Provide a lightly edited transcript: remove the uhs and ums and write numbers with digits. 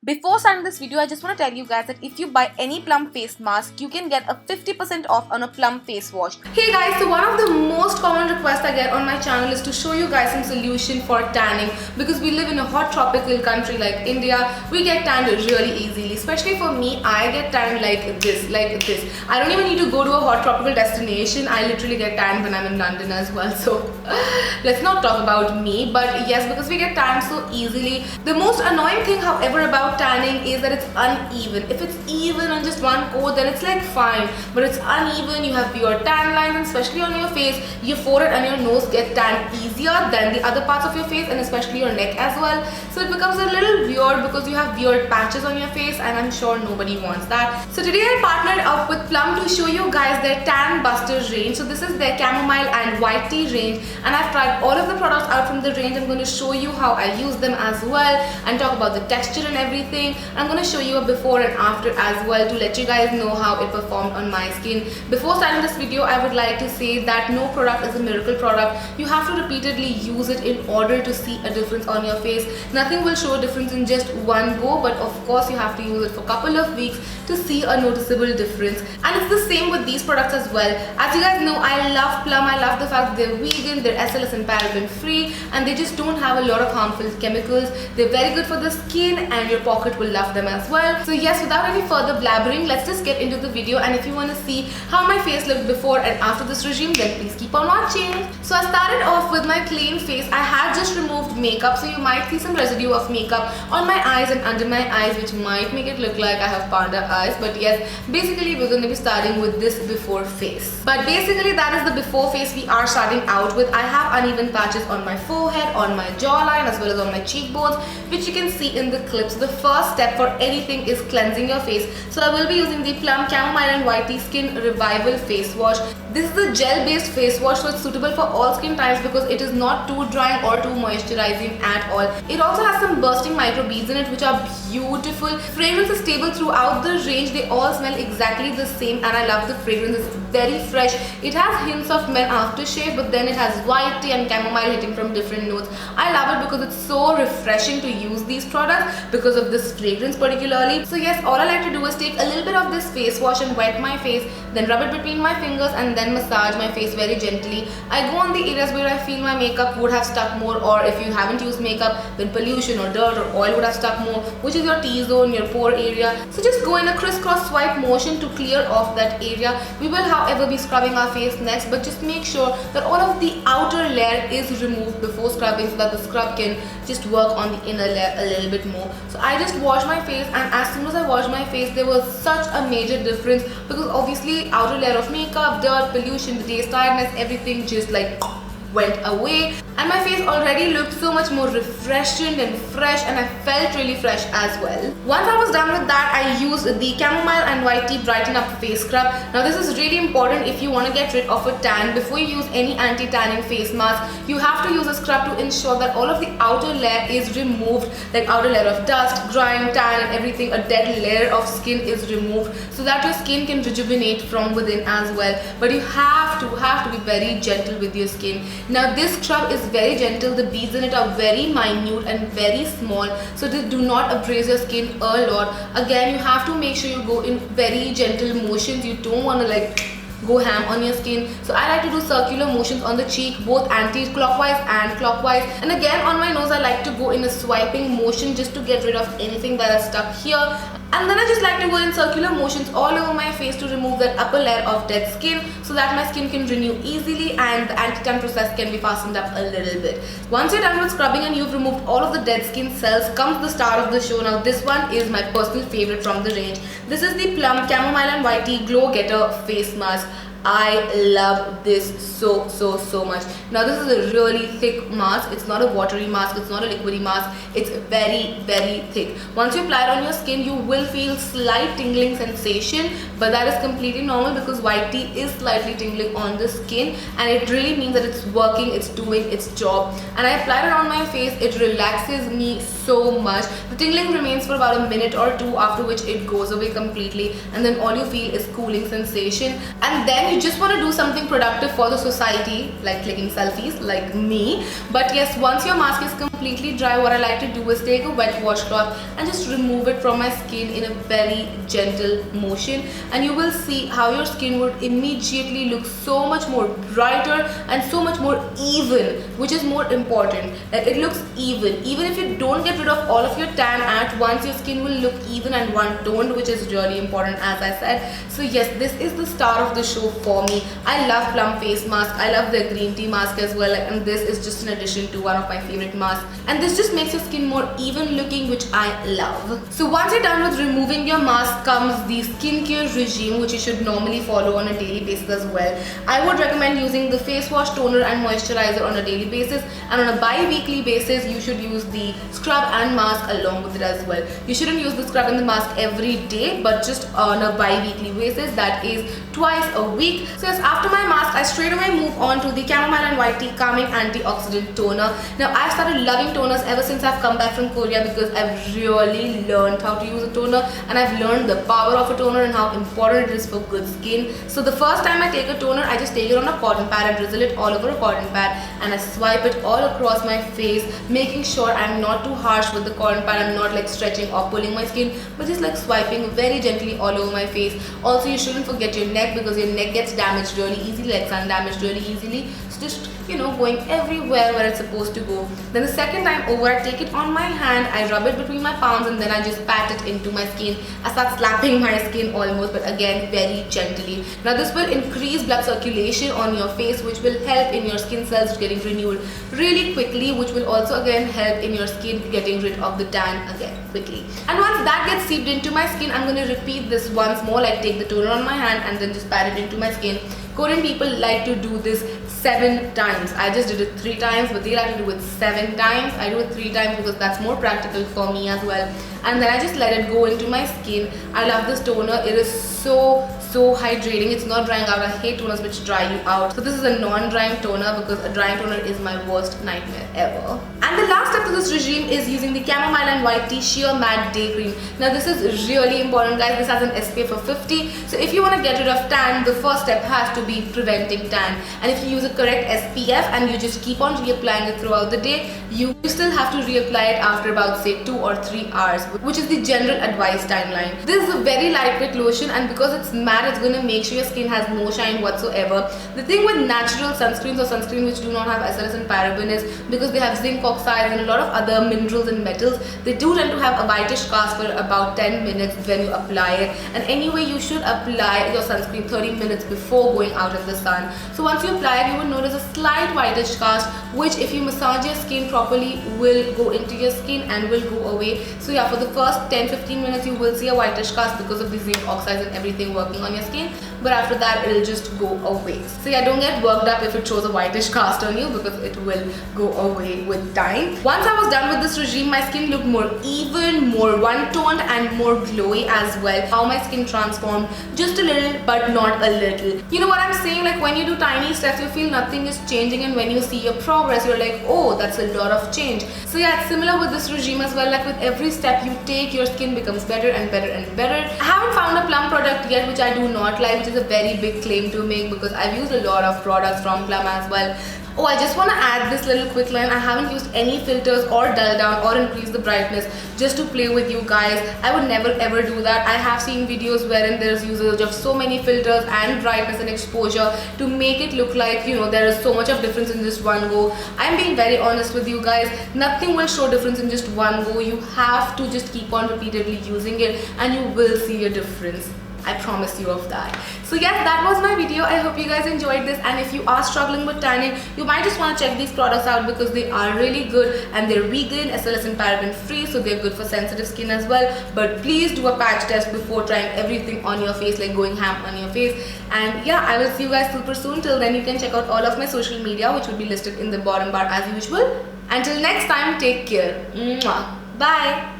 Before starting this video, I just want to tell you guys that if you buy any Plum face mask, you can get a 50% off on a Plum face wash. Hey guys, so one of the most common requests I get on my channel is to show you guys some solution for tanning, because we live in a hot tropical country like India. We get tanned really easily, especially for me. I get tanned like this. I don't even need to go to a hot tropical destination. I literally get tanned when I'm in London as well. So let's not talk about me, but yes, because we get tanned so easily. The most annoying thing, however, about tanning is that it's uneven. If it's even on just one coat, then it's like fine, but it's uneven. You have your tan lines, and especially on your face, your forehead and your nose get tanned easier than the other parts of your face, and especially your neck as well. So it becomes a little weird because you have weird patches on your face, and I'm sure nobody wants that. So today I partnered up with Plum to show you guys their Tan Buster range. So this is their chamomile and white tea range, and I've tried all of the products out from the range. I'm going to show you how I use them as well and talk about the texture and everything. I'm going to show you a before and after as well to let you guys know how it performed on my skin. Before starting this video, I would like to say that no product is a miracle product. You have to repeatedly use it in order to see a difference on your face. Nothing will show a difference in just one go, but of course you have to use it for a couple of weeks to see a noticeable difference. And it's the same with these products as well. As you guys know, I love Plum. I love the fact they're vegan, they're SLS and paraben free, and they just don't have a lot of harmful chemicals. They're very good for the skin, and your pocket will love them as well. So yes, without any further blabbering, let's just get into the video. And if you want to see how my face looked before and after this regime, then please keep on watching. So I started off with my clean face. I had just removed makeup, so you might see some residue of makeup on my eyes and under my eyes, which might make it look like I have panda eyes. But yes, basically we're going to be starting with this before face. But basically that is the before face we are starting out with. I have uneven patches on my forehead, on my jawline, as well as on my cheekbones, which you can see in the clip. So the first step for anything is cleansing your face. So I will be using the Plum Chamomile and White Tea Skin Revival Face Wash. This is a gel based face wash, so it's suitable for all skin types because it is not too drying or too moisturizing at all. It also has some bursting micro beads in it, which are beautiful. Fragrance is stable throughout the range. They all smell exactly the same, and I love the fragrance. It's very fresh. It has hints of men aftershave, but then it has white tea and chamomile hitting from different notes. I love it because it's so refreshing to use these products because of this fragrance particularly. So yes, all I like to do is take a little bit of this face wash and wet my face, then rub it between my fingers, and then massage my face very gently. I go on the areas where I feel my makeup would have stuck more, or if you haven't used makeup, then pollution or dirt or oil would have stuck more, which is your T-zone, your pore area. So just go in a crisscross swipe motion to clear off that area. We will however be scrubbing our face next, but just make sure that all of the outer layer is removed before scrubbing so that the scrub can just work on the inner layer a little bit more. So I just washed my face, and as soon as I washed my face, there was such a major difference because obviously outer layer of makeup, dirt, pollution, the day's tiredness, everything just like went away, and my face already looked so much more refreshing and fresh, and I felt really fresh as well. Once I was done with that, I used the chamomile and white tea brighten up face scrub. Now this is really important if you want to get rid of a tan. Before you use any anti-tanning face mask, you have to use a scrub to ensure that all of the outer layer is removed, like outer layer of dust, grime, tan and everything. A dead layer of skin is removed so that your skin can rejuvenate from within as well. But you have to be very gentle with your skin. Now this scrub is very gentle. The beads in it are very minute and very small, so they do not abrade your skin a lot. Again, you have to make sure you go in very gentle motions. You don't want to like go ham on your skin. So I like to do circular motions on the cheek, both anti-clockwise and clockwise. And again on my nose, I like to go in a swiping motion just to get rid of anything that is stuck here. And then I just like to go in circular motions all over my face to remove that upper layer of dead skin so that my skin can renew easily and the anti-tan process can be fastened up a little bit. Once you're done with scrubbing and you've removed all of the dead skin cells, comes the star of the show. Now this one is my personal favorite from the range. This is the Plum Chamomile and White Tea Glow Getter Face Mask. I love this so much. Now this is a really thick mask. It's not a watery mask, it's not a liquidy mask. It's very thick. Once you apply it on your skin, you will feel slight tingling sensation, but that is completely normal because white tea is slightly tingling on the skin, and it really means that it's working, it's doing its job. And I applied it on my face. It relaxes me so much. The tingling remains for about a minute or two, after which it goes away completely, and then all you feel is cooling sensation. And then you just want to do something productive for the society, like clicking selfies like me. But yes, once your mask is complete, completely dry, what I like to do is take a wet washcloth and just remove it from my skin in a very gentle motion, and you will see how your skin would immediately look so much more brighter and so much more even, which is more important. It looks even. Even if you don't get rid of all of your tan at once, your skin will look even and one toned, which is really important, as I said. So yes, this is the star of the show for me. I love Plum face mask. I love the green tea mask as well, and this is just an addition to one of my favorite masks, and this just makes your skin more even looking, which I love. So once you're done with removing your mask comes the skincare regime, which you should normally follow on a daily basis as well. I would recommend using the face wash, toner and moisturizer on a daily basis, and on a bi-weekly basis you should use the scrub and mask along with it as well. You shouldn't use the scrub and the mask every day, but just on a bi-weekly basis, that is twice a week. So yes, after my mask I straight away move on to the chamomile and white tea calming antioxidant toner. Now I've started loving toners ever since I've come back from Korea, because I've really learned how to use a toner, and I've learned the power of a toner and how important it is for good skin. So the first time I take a toner, I just take it on a cotton pad and drizzle it all over a cotton pad, and I swipe it all across my face, making sure I'm not too harsh with the cotton pad. I'm not like stretching or pulling my skin, but just like swiping very gently all over my face. Also, you shouldn't forget your neck, because your neck gets damaged really easily, like sun damaged really easily. So just, you know, going everywhere where it's supposed to go. Then the second time over, I take it on my hand, I rub it between my palms, and then I just pat it into my skin. I start slapping my skin almost, but again very gently. Now this will increase blood circulation on your face, which will help in your skin cells getting renewed really quickly, which will also again help in your skin getting rid of the tan again quickly. And once that gets seeped into my skin, I'm going to repeat this once more, like take the toner on my hand and then just pat it into my skin. Korean people like to do this 7 times. I just did it 3 times, but they like to do it 7 times. I do it 3 times because that's more practical for me as well. And then I just let it go into my skin. I love this toner. It is so hydrating. It's not drying out. I hate toners which dry you out. So this is a non-drying toner, because a drying toner is my worst nightmare ever. And the last step to this regime is using the chamomile and white tea sheer matte day cream. Now this is really important, guys. This has an SPF of 50. So if you want to get rid of tan, the first step has to be preventing tan. And if you use a correct SPF and you just keep on reapplying it throughout the day, you still have to reapply it after about say 2 or 3 hours, which is the general advice timeline. This is a very lightweight lotion, and because it's matte, it's going to make sure your skin has no shine whatsoever. The thing with natural sunscreens or sunscreens which do not have SLS and paraben is because they have zinc oxides and a lot of other minerals and metals, they do tend to have a whitish cast for about 10 minutes when you apply it. And anyway, you should apply your sunscreen 30 minutes before going out in the sun. So once you apply it, you will notice a slight whitish cast, which if you massage your skin properly will go into your skin and will go away. So yeah, for the first 10-15 minutes you will see a whitish cast because of the zinc oxides and everything working on your skin, but after that it'll just go away. So yeah, don't get worked up if it shows a whitish cast on you, because it will go away with time. Once I was done with this regime, my skin looked more even, more one-toned and more glowy as well. How my skin transformed just a little, but not a little. You know what I'm saying? Like when you do tiny steps, you feel nothing is changing, and when you see your progress, you're like, oh, that's a lot of change. So yeah, it's similar with this regime as well. Like with every step you take, your skin becomes better and better and better. I haven't found a Plum product yet which I do not like, which is a very big claim to make, because I've used a lot of products from Plum as well. Oh, I just want to add this little quick line. I haven't used any filters or dull down or increase the brightness just to play with you guys. I would never ever do that. I have seen videos wherein there's usage of so many filters and brightness and exposure to make it look like, you know, there is so much of difference in just one go. I'm being very honest with you guys. Nothing will show difference in just one go. You have to just keep on repeatedly using it and you will see a difference. I promise you of that. So yes, that was my video. I hope you guys enjoyed this, and if you are struggling with tanning, you might just want to check these products out because they are really good and they're vegan, SLS and paraben free, so they're good for sensitive skin as well. But please do a patch test before trying everything on your face, like going ham on your face. And yeah, I will see you guys super soon. Till then, you can check out all of my social media, which will be listed in the bottom bar as usual. Until next time, take care. Mwah. Bye.